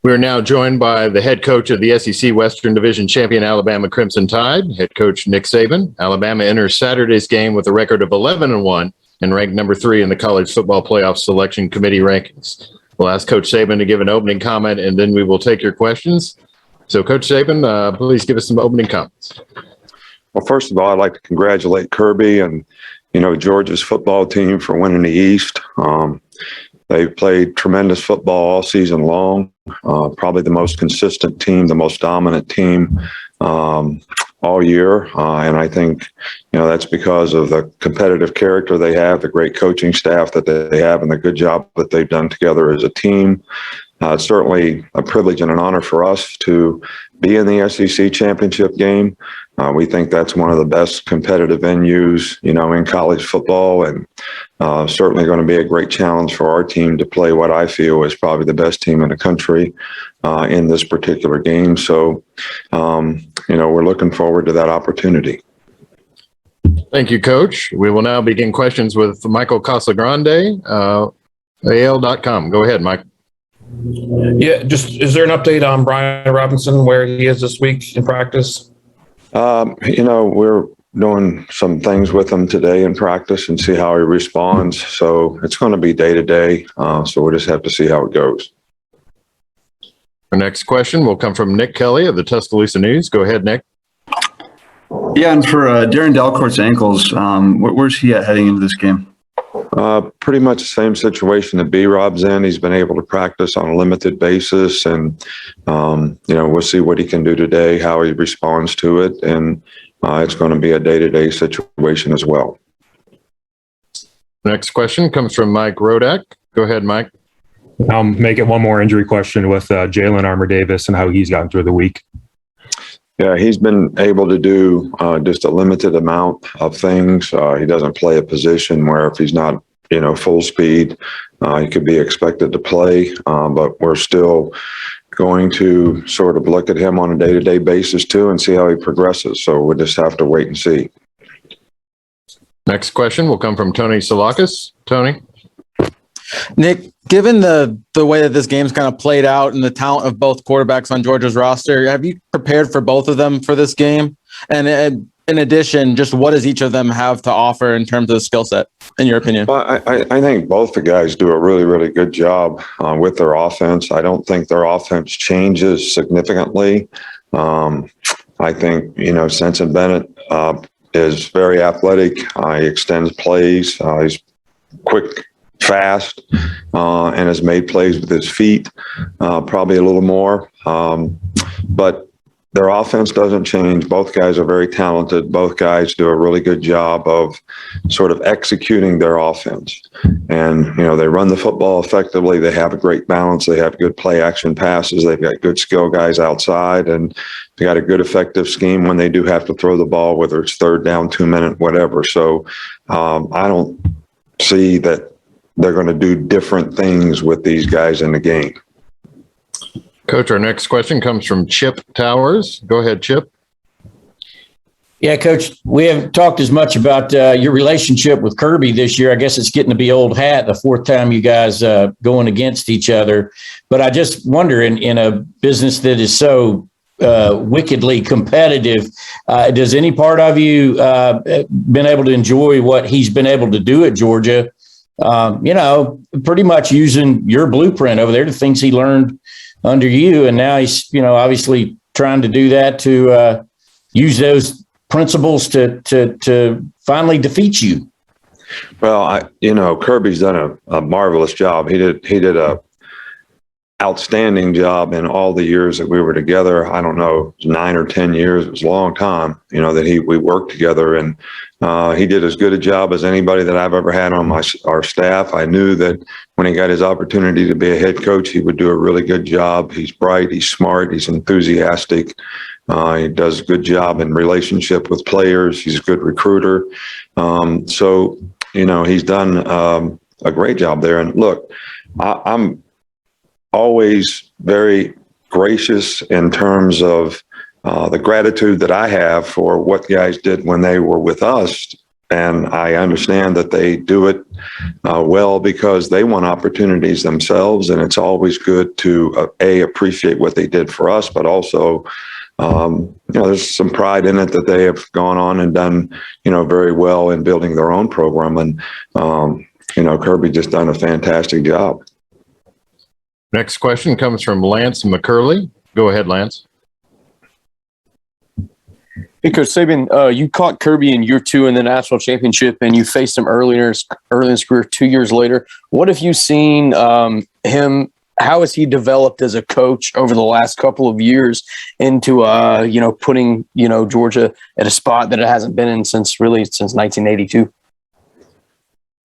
We are now joined by the head coach of the SEC Western Division champion Alabama Crimson Tide, head coach Nick Saban. Alabama enters Saturday's game with a record of 11-1 and ranked number 3 in the college football playoff selection committee rankings. We'll ask Coach Saban to give an opening comment, and then we will take your questions. So, Coach Saban, please give us some opening comments. Well, first of all, I'd like to congratulate Kirby and, Georgia's football team for winning the East. They've played tremendous football all season long, probably the most consistent team, the most dominant team all year. And I think, that's because of the competitive character they have, the great coaching staff that they have, and the good job that they've done together as a team. It's certainly a privilege and an honor for us to be in the SEC championship game. We think that's one of the best competitive venues, in college football, and certainly going to be a great challenge for our team to play what I feel is probably the best team in the country in this particular game. So, we're looking forward to that opportunity. Thank you, Coach. We will now begin questions with Michael Casagrande, AL.com. Go ahead, Mike. Yeah, is there an update on Brian Robinson, where he is this week in practice? We're doing some things with him today in practice and see how he responds. So it's going to be day to day. So we'll just have to see how it goes. Our next question will come from Nick Kelly of the Tuscaloosa News. Go ahead, Nick. Yeah, and for Darren Delcourt's ankles, where's he at heading into this game? Pretty much the same situation that B-Rob's in. He's been able to practice on a limited basis, and we'll see what he can do today, how he responds to it, and it's going to be a day-to-day situation as well. Next question comes from Mike Rodak. Go ahead, Mike. I'll make it one more injury question with Jalen Armour-Davis and how he's gotten through the week. Yeah, he's been able to do just a limited amount of things. He doesn't play a position where if he's not, full speed, he could be expected to play. But we're still going to sort of look at him on a day-to-day basis too and see how he progresses. So we'll just have to wait and see. Next question will come from Tony Salakis. Tony. Nick, given the way that this game's kind of played out and the talent of both quarterbacks on Georgia's roster, have you prepared for both of them for this game? And in addition, just what does each of them have to offer in terms of the skill set, in your opinion? Well, I think both the guys do a really, really good job with their offense. I don't think their offense changes significantly. I think, Sensen Bennett is very athletic. He extends plays. He's quick, fast, and has made plays with his feet, probably a little more. But their offense doesn't change. Both guys are very talented. Both guys do a really good job of sort of executing their offense. And, they run the football effectively. They have a great balance. They have good play action passes. They've got good skill guys outside, and they got a good effective scheme when they do have to throw the ball, whether it's third down, 2-minute, whatever. So I don't see that they're going to do different things with these guys in the game. Coach, our next question comes from Chip Towers. Go ahead, Chip. Yeah, Coach, we haven't talked as much about your relationship with Kirby this year. I guess it's getting to be old hat, the fourth time you guys going against each other. But I just wonder, in a business that is so wickedly competitive, does any part of you been able to enjoy what he's been able to do at Georgia? Pretty much using your blueprint over there, the things he learned under you. And now he's, obviously trying to do that to use those principles to finally defeat you. Well, Kirby's done a marvelous job. He did a outstanding job in all the years that we were together. I don't know, 9 or 10 years. It was a long time, that we worked together, and he did as good a job as anybody that I've ever had on our staff. I knew that when he got his opportunity to be a head coach, he would do a really good job. He's bright, he's smart, he's enthusiastic. He does a good job in relationship with players. He's a good recruiter. So, he's done a great job there. And look, I'm always very gracious in terms of the gratitude that I have for what guys did when they were with us and I understand that they do it well because they want opportunities themselves, and it's always good to appreciate what they did for us, but also there's some pride in it that they have gone on and done very well in building their own program, and Kirby just done a fantastic job. Next question comes from Lance McCurley. Go ahead, Lance. Hey, Coach Saban, you caught Kirby in year 2 in the national championship, and you faced him early in his career 2 years later. What have you seen him? How has he developed as a coach over the last couple of years into putting Georgia at a spot that it hasn't been in since 1982?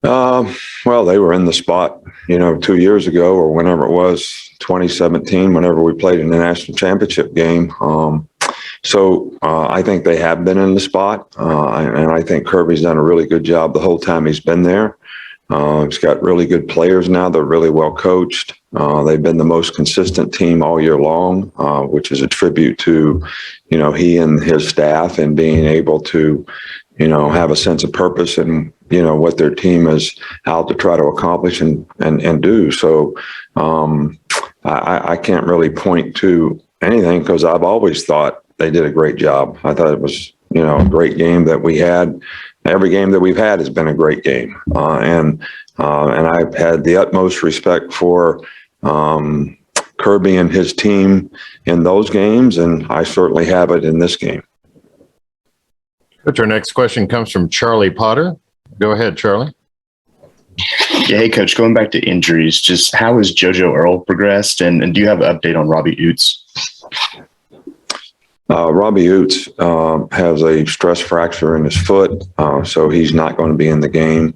Well, they were in the spot 2 years ago, or whenever it was, 2017, whenever we played in the national championship game. So I think they have been in the spot, and I think Kirby's done a really good job the whole time he's been there. He's got really good players now. They're really well coached. They've been the most consistent team all year long, which is a tribute to, he and his staff, and being able to, have a sense of purpose and, what their team is out to try to accomplish and do. So I can't really point to anything because I've always thought they did a great job. I thought it was, a great game that we had. Every game that we've had has been a great game. And I've had the utmost respect for Kirby and his team in those games, and I certainly have it in this game. Coach, our next question comes from Charlie Potter. Go ahead, Charlie. Yeah, hey, Coach, going back to injuries, just how has JoJo Earl progressed, and do you have an update on Robbie Oots? Robbie Oots has a stress fracture in his foot, so he's not going to be in the game.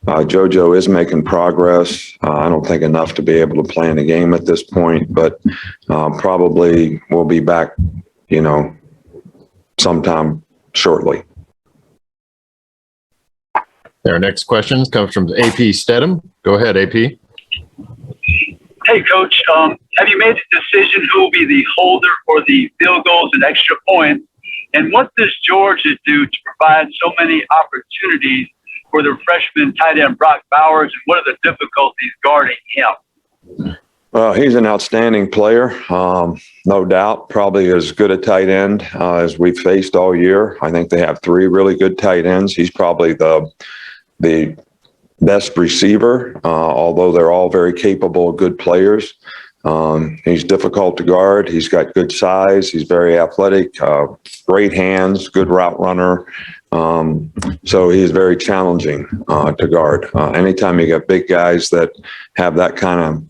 JoJo is making progress. I don't think enough to be able to play in the game at this point, but probably will be back, sometime shortly. Our next question comes from AP Stedham. Go ahead, AP. Hey, Coach, have you made the decision who will be the holder for the field goals and extra points? And what does Georgia do to provide so many opportunities for the freshman tight end Brock Bowers? And what are the difficulties guarding him? Well, he's an outstanding player, no doubt. Probably as good a tight end as we've faced all year. I think they have 3 really good tight ends. He's probably the best receiver, although they're all very capable, good players. He's difficult to guard. He's got good size. He's very athletic, great hands, good route runner. So he's very challenging to guard. Anytime you got big guys that have that kind of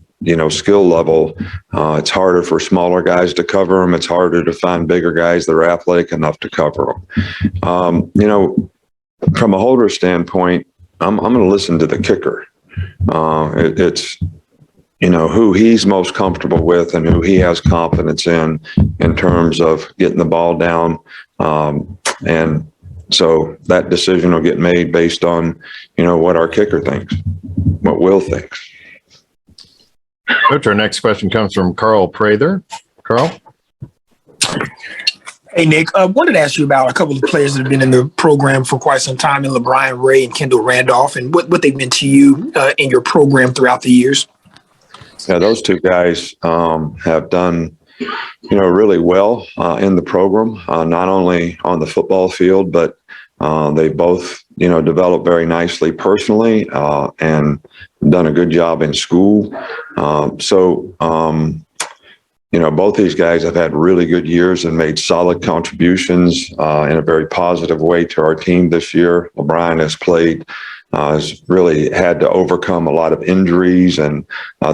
skill level, it's harder for smaller guys to cover them. It's harder to find bigger guys that are athletic enough to cover them. From a holder standpoint, I'm going to listen to the kicker. It's who he's most comfortable with and who he has confidence in terms of getting the ball down. And so that decision will get made based on, what our kicker thinks, what Will thinks. Coach, our next question comes from Carl Prather. Carl? Hey, Nick, I wanted to ask you about a couple of players that have been in the program for quite some time, in LeBron Ray and Kendall Randolph, and what they've meant to you in your program throughout the years. Yeah, those 2 guys have done, really well in the program, not only on the football field, but they both, developed very nicely personally and done a good job in school. Both these guys have had really good years and made solid contributions in a very positive way to our team this year. LeBron has really had to overcome a lot of injuries and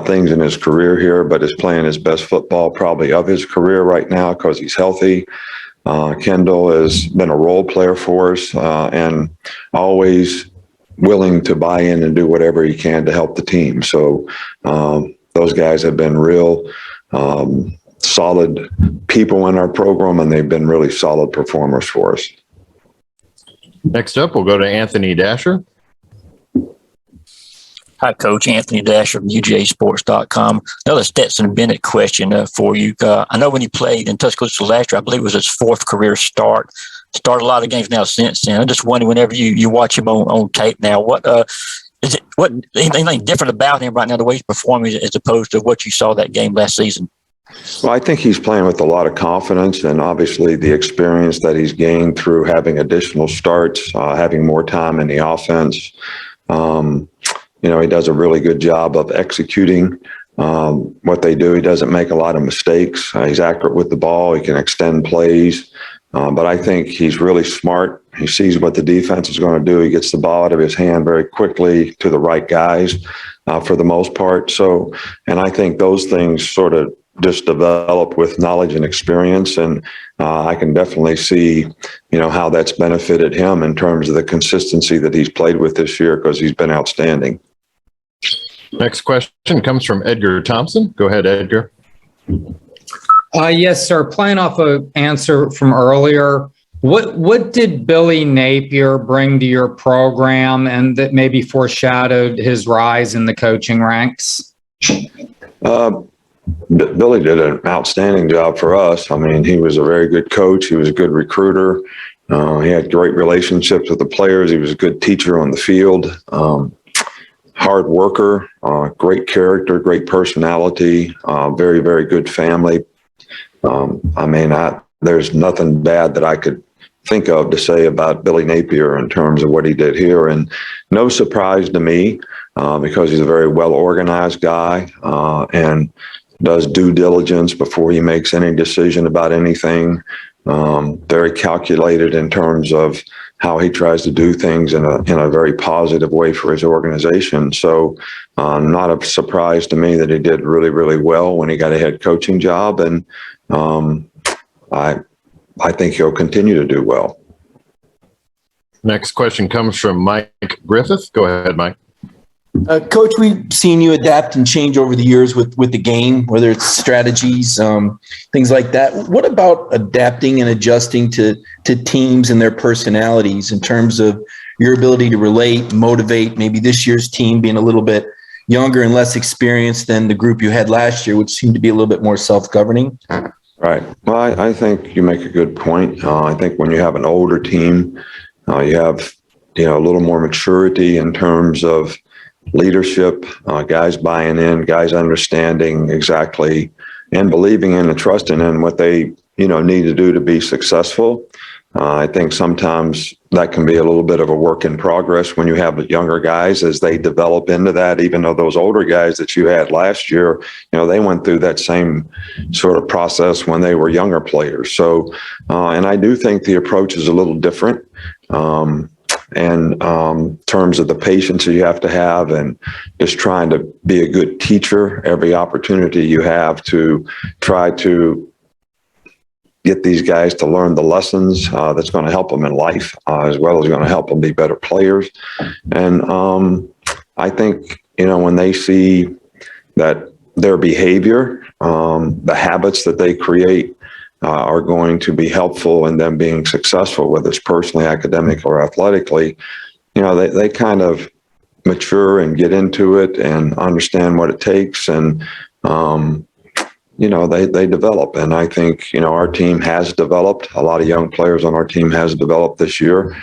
things in his career here, but is playing his best football probably of his career right now because he's healthy. Kendall has been a role player for us and always willing to buy in and do whatever he can to help the team. So those guys have been real solid people in our program, and they've been really solid performers for us. Next up, we'll go to Anthony Dasher. Hi, Coach. Anthony Dasher from UGAsports.com. Another Stetson Bennett question for you. I know when he played in Tuscaloosa last year, I believe it was his 4th career start. started a lot of games now since then. I just wonder whenever you watch him on tape now, what anything different about him right now, the way he's performing as opposed to what you saw that game last season? Well, I think he's playing with a lot of confidence, and obviously the experience that he's gained through having additional starts, having more time in the offense. He does a really good job of executing what they do. He doesn't make a lot of mistakes. He's accurate with the ball. He can extend plays. But I think he's really smart. He sees what the defense is going to do. He gets the ball out of his hand very quickly to the right guys for the most part. And I think those things sort of just develop with knowledge and experience. And I can definitely see, how that's benefited him in terms of the consistency that he's played with this year, because he's been outstanding. Next question comes from Edgar Thompson. Go ahead, Edgar. Yes, sir. Playing off an answer from earlier, what did Billy Napier bring to your program, and that maybe foreshadowed his rise in the coaching ranks? Billy did an outstanding job for us. I mean, he was a very good coach. He was a good recruiter. He had great relationships with the players. He was a good teacher on the field. Hard worker, great character, great personality, very, very good family. There's nothing bad that I could think of to say about Billy Napier in terms of what he did here. And no surprise to me, because he's a very well-organized guy and does due diligence before he makes any decision about anything. Very calculated in terms of how he tries to do things in a very positive way for his organization. So not a surprise to me that he did really, really well when he got a head coaching job. And I think he'll continue to do well. Next question comes from Mike Griffith. Go ahead, Mike. Coach, we've seen you adapt and change over the years with the game, whether it's strategies, things like that. What about adapting and adjusting to teams and their personalities in terms of your ability to relate, motivate, maybe this year's team being a little bit younger and less experienced than the group you had last year, which seemed to be a little bit more self-governing? Right. Well, I think you make a good point. I think when you have an older team, you have, a little more maturity in terms of leadership, guys buying in, guys understanding exactly and believing in and trusting in what they, need to do to be successful. I think sometimes that can be a little bit of a work in progress when you have younger guys as they develop into that, even though those older guys that you had last year, they went through that same sort of process when they were younger players. So, and I do think the approach is a little different. And terms of the patience that you have to have and just trying to be a good teacher every opportunity you have to try to get these guys to learn the lessons that's going to help them in life, as well as going to help them be better players. And I think, when they see that their behavior, the habits that they create are going to be helpful in them being successful, whether it's personally, academic, or athletically, they kind of mature and get into it and understand what it takes. And, they develop. And I think, our team has developed. A lot of young players on our team has developed this year,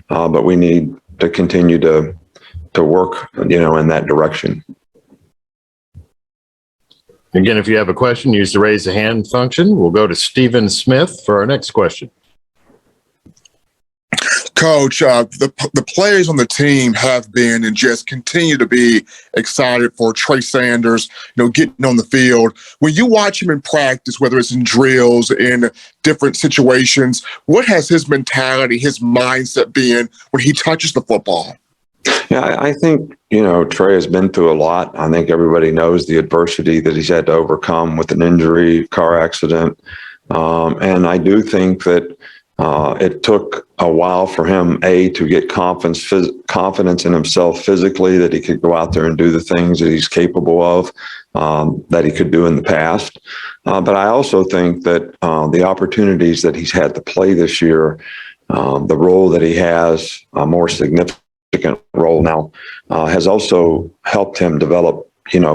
but we need to continue to work, in that direction. Again, if you have a question, use the raise a hand function. We'll go to Stephen Smith for our next question. Coach, the players on the team have been and just continue to be excited for Trey Sanders, getting on the field. When you watch him in practice, whether it's in drills, in different situations, what has his mentality, his mindset been when he touches the football? Yeah, I think, Trey has been through a lot. I think everybody knows the adversity that he's had to overcome with an injury, car accident. And I do think that it took a while for him, to get confidence in himself physically, that he could go out there and do the things that he's capable of, that he could do in the past. But I also think that the opportunities that he's had to play this year, the role that he has, a more significant role now, has also helped him develop,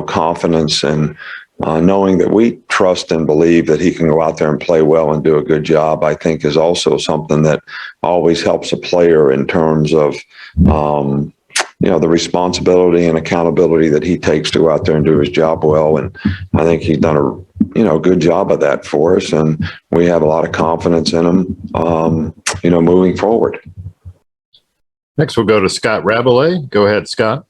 confidence and knowing that we trust and believe that he can go out there and play well and do a good job, I think is also something that always helps a player in terms of, the responsibility and accountability that he takes to go out there and do his job well. And I think he's done a good job of that for us. And we have a lot of confidence in him, moving forward. Next, we'll go to Scott Rabelais. Go ahead, Scott.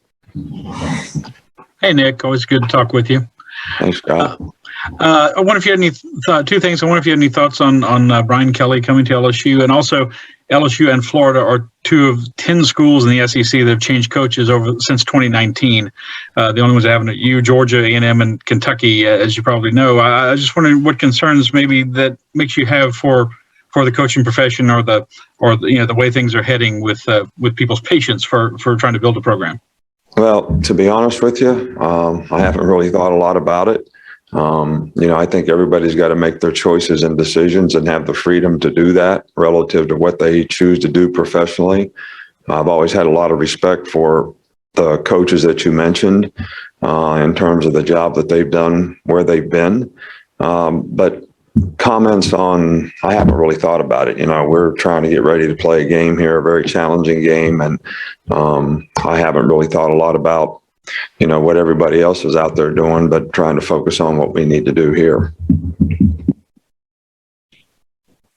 Hey, Nick. Always good to talk with you. Thanks, Scott. I wonder if you had any two things. I wonder if you had any thoughts on Brian Kelly coming to LSU, and also LSU and Florida are two of 10 schools in the SEC that have changed coaches since 2019. The only ones that haven't are you, Georgia, A&M, and Kentucky, as you probably know. I just wondering what concerns maybe that makes you have for the coaching profession, or the way things are heading with people's patience for trying to build a program. Well, to be honest with you, I haven't really thought a lot about it. I think everybody's got to make their choices and decisions and have the freedom to do that relative to what they choose to do professionally. I've always had a lot of respect for the coaches that you mentioned in terms of the job that they've done where they've been. But comments on, I haven't really thought about it. We're trying to get ready to play a game here, a very challenging game. And I haven't really thought a lot about what everybody else is out there doing, but trying to focus on what we need to do here.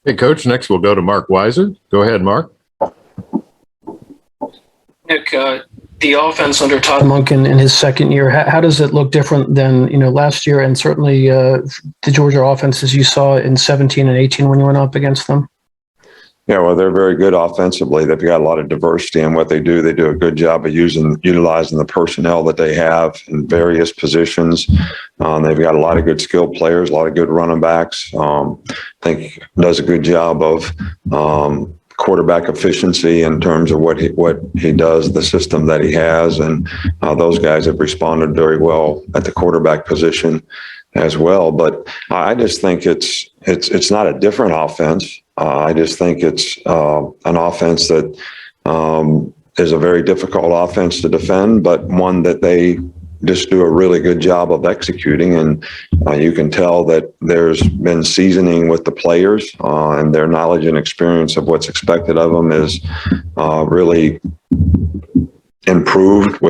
Hey, Coach. Next, we'll go to Mark Weiser. Go ahead, Mark. Nick, the offense under Todd Monken in his second year, how does it look different than last year, and certainly the Georgia offenses you saw in 17 and 18 when you went up against them? Yeah, well, they're very good offensively. They've got a lot of diversity in what they do. They do a good job of utilizing the personnel that they have in various positions. They've got a lot of good skilled players, a lot of good running backs. I think does a good job of quarterback efficiency in terms of what he does, the system that he has, and those guys have responded very well at the quarterback position as well. But I just think it's not a different offense. I just think it's an offense that is a very difficult offense to defend, but one that they just do a really good job of executing. And you can tell that there's been seasoning with the players, and their knowledge and experience of what's expected of them is really improved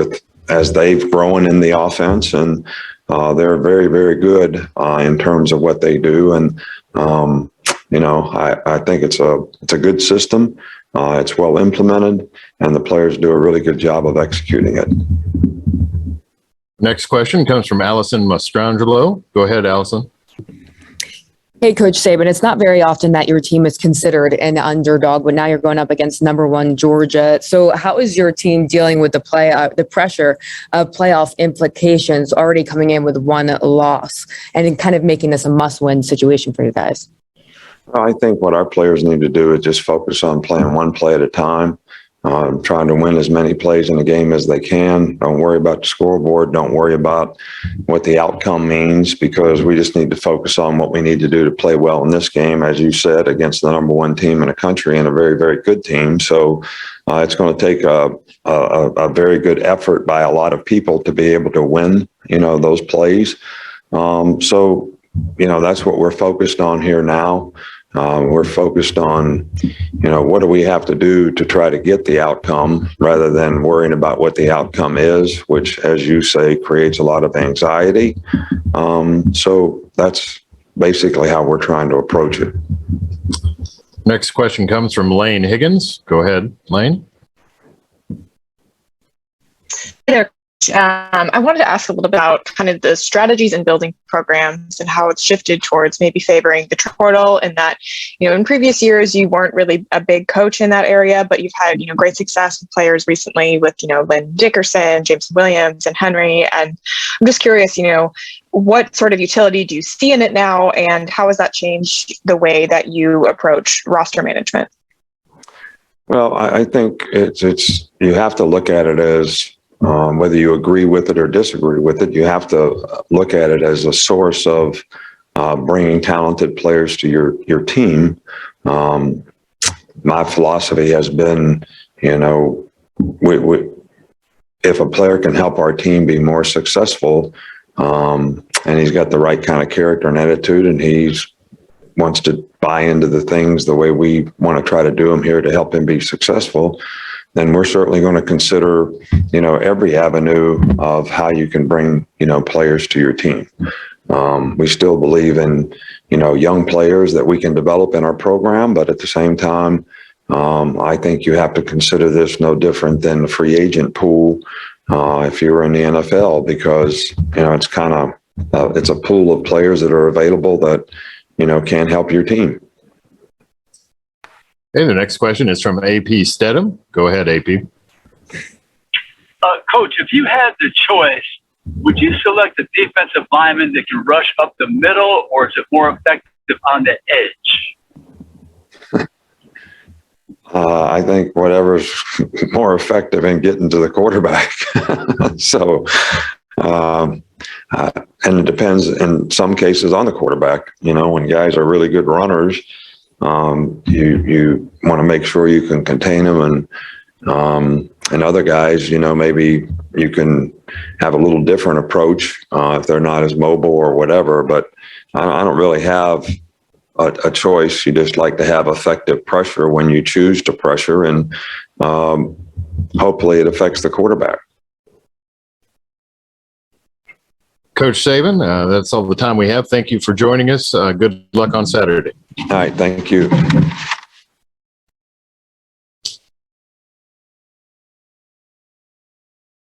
as they've grown in the offense. And they're very, very good in terms of what they do. And I think it's a good system. It's well implemented, and the players do a really good job of executing it. Next question comes from Allison Mastrangelo. Go ahead, Allison. Hey, Coach Saban, it's not very often that your team is considered an underdog, but now you're going up against number one Georgia. So how is your team dealing with the pressure of playoff implications, already coming in with one loss and kind of making this a must-win situation for you guys? I think what our players need to do is just focus on playing one play at a time, trying to win as many plays in a game as they can. Don't worry about the scoreboard. Don't worry about what the outcome means, because we just need to focus on what we need to do to play well in this game, as you said, against the number one team in the country and a very, very good team. So it's going to take a very good effort by a lot of people to be able to win, those plays. So that's what we're focused on here now. We're focused on, what do we have to do to try to get the outcome, rather than worrying about what the outcome is, which, as you say, creates a lot of anxiety. So that's basically how we're trying to approach it. Next question comes from Lane Higgins. Go ahead, Lane. Hey there. I wanted to ask a little about kind of the strategies in building programs and how it's shifted towards maybe favoring the portal, and that, in previous years, you weren't really a big coach in that area, but you've had, great success with players recently with, Lynn Dickerson, James Williams, and Henry. And I'm just curious, what sort of utility do you see in it now, and how has that changed the way that you approach roster management? Well, I think it's you have to look at it as, whether you agree with it or disagree with it, you have to look at it as a source of bringing talented players to your team. My philosophy has been, if a player can help our team be more successful, and he's got the right kind of character and attitude, and he's wants to buy into the things the way we want to try to do them here to help him be successful, then we're certainly going to consider, every avenue of how you can bring, players to your team. We still believe in, young players that we can develop in our program, but at the same time, I think you have to consider this no different than the free agent pool if you were in the NFL, because, it's kind of, it's a pool of players that are available that, can help your team. Okay, the next question is from AP Stedham. Go ahead, AP. Coach, if you had the choice, would you select a defensive lineman that can rush up the middle, or is it more effective on the edge? I think whatever's more effective in getting to the quarterback. So, and it depends in some cases on the quarterback. When guys are really good runners, you want to make sure you can contain them, and other guys, maybe you can have a little different approach if they're not as mobile or whatever. But I don't really have a choice. You just like to have effective pressure when you choose to pressure, and hopefully it affects the quarterback. Coach Saban, that's all the time we have. Thank you for joining us. Good luck on Saturday. All right, thank you.